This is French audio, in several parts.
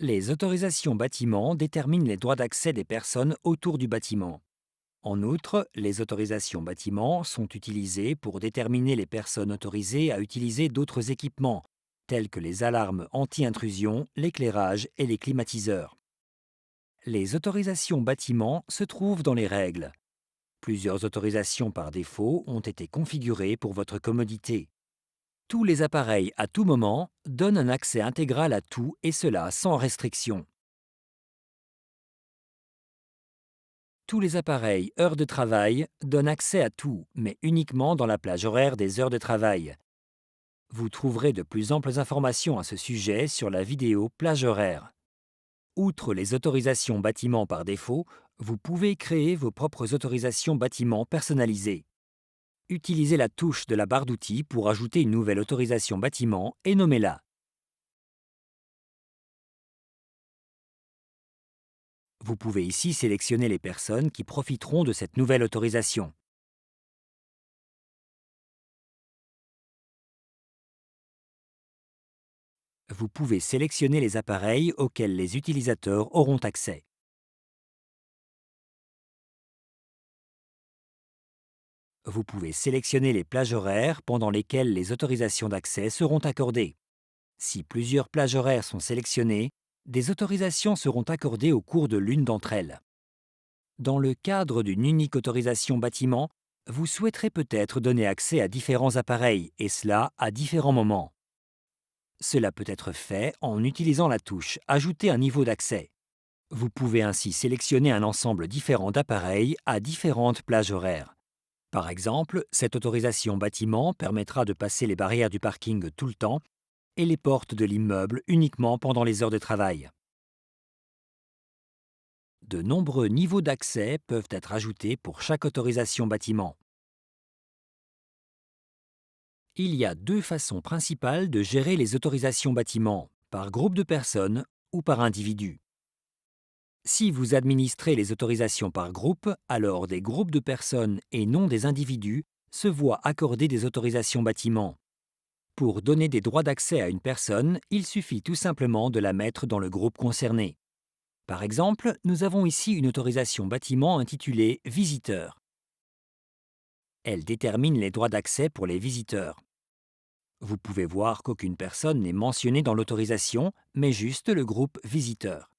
Les autorisations bâtiment déterminent les droits d'accès des personnes autour du bâtiment. En outre, les autorisations bâtiment sont utilisées pour déterminer les personnes autorisées à utiliser d'autres équipements, tels que les alarmes anti-intrusion, l'éclairage et les climatiseurs. Les autorisations bâtiment se trouvent dans les règles. Plusieurs autorisations par défaut ont été configurées pour votre commodité. Tous les appareils à tout moment donnent un accès intégral à tout et cela sans restriction. Tous les appareils heures de travail donnent accès à tout, mais uniquement dans la plage horaire des heures de travail. Vous trouverez de plus amples informations à ce sujet sur la vidéo plage horaire. Outre les autorisations bâtiment par défaut, vous pouvez créer vos propres autorisations bâtiment personnalisées. Utilisez la touche de la barre d'outils pour ajouter une nouvelle autorisation bâtiment et nommez-la. Vous pouvez ici sélectionner les personnes qui profiteront de cette nouvelle autorisation. Vous pouvez sélectionner les appareils auxquels les utilisateurs auront accès. Vous pouvez sélectionner les plages horaires pendant lesquelles les autorisations d'accès seront accordées. Si plusieurs plages horaires sont sélectionnées, des autorisations seront accordées au cours de l'une d'entre elles. Dans le cadre d'une unique autorisation bâtiment, vous souhaiterez peut-être donner accès à différents appareils, et cela à différents moments. Cela peut être fait en utilisant la touche Ajouter un niveau d'accès. Vous pouvez ainsi sélectionner un ensemble différent d'appareils à différentes plages horaires. Par exemple, cette autorisation bâtiment permettra de passer les barrières du parking tout le temps et les portes de l'immeuble uniquement pendant les heures de travail. De nombreux niveaux d'accès peuvent être ajoutés pour chaque autorisation bâtiment. Il y a deux façons principales de gérer les autorisations bâtiment, par groupe de personnes ou par individu. Si vous administrez les autorisations par groupe, alors des groupes de personnes et non des individus se voient accorder des autorisations bâtiment. Pour donner des droits d'accès à une personne, il suffit tout simplement de la mettre dans le groupe concerné. Par exemple, nous avons ici une autorisation bâtiment intitulée Visiteurs. Elle détermine les droits d'accès pour les visiteurs. Vous pouvez voir qu'aucune personne n'est mentionnée dans l'autorisation, mais juste le groupe Visiteurs.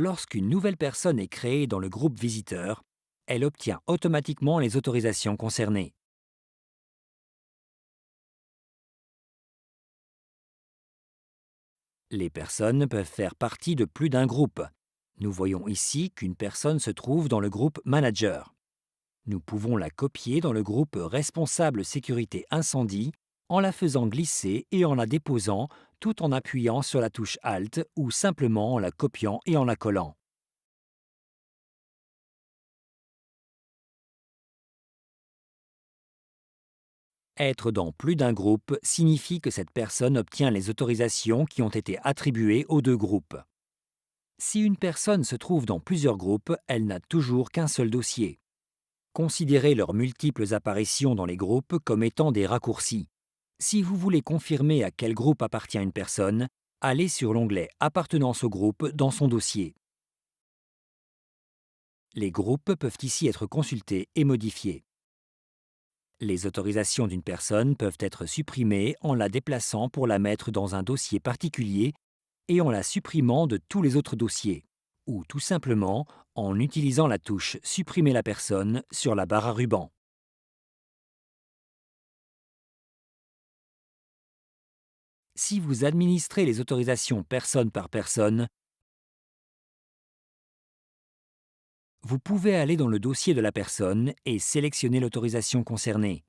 Lorsqu'une nouvelle personne est créée dans le groupe Visiteurs, elle obtient automatiquement les autorisations concernées. Les personnes peuvent faire partie de plus d'un groupe. Nous voyons ici qu'une personne se trouve dans le groupe Manager. Nous pouvons la copier dans le groupe Responsable sécurité incendie en la faisant glisser et en la déposant tout en appuyant sur la touche Alt ou simplement en la copiant et en la collant. Être dans plus d'un groupe signifie que cette personne obtient les autorisations qui ont été attribuées aux deux groupes. Si une personne se trouve dans plusieurs groupes, elle n'a toujours qu'un seul dossier. Considérez leurs multiples apparitions dans les groupes comme étant des raccourcis. Si vous voulez confirmer à quel groupe appartient une personne, allez sur l'onglet Appartenance au groupe dans son dossier. Les groupes peuvent ici être consultés et modifiés. Les autorisations d'une personne peuvent être supprimées en la déplaçant pour la mettre dans un dossier particulier et en la supprimant de tous les autres dossiers, ou tout simplement en utilisant la touche Supprimer la personne sur la barre à ruban. Si vous administrez les autorisations personne par personne, vous pouvez aller dans le dossier de la personne et sélectionner l'autorisation concernée.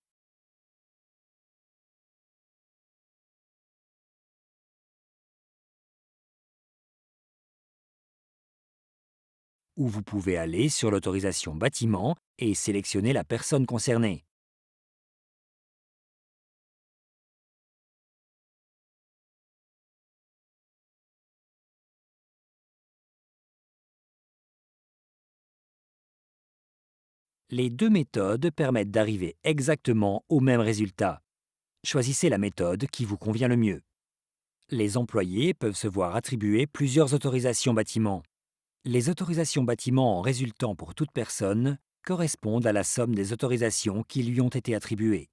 Ou vous pouvez aller sur l'autorisation bâtiment et sélectionner la personne concernée. Les deux méthodes permettent d'arriver exactement au même résultat. Choisissez la méthode qui vous convient le mieux. Les employés peuvent se voir attribuer plusieurs autorisations bâtiment. Les autorisations bâtiment en résultant pour toute personne correspondent à la somme des autorisations qui lui ont été attribuées.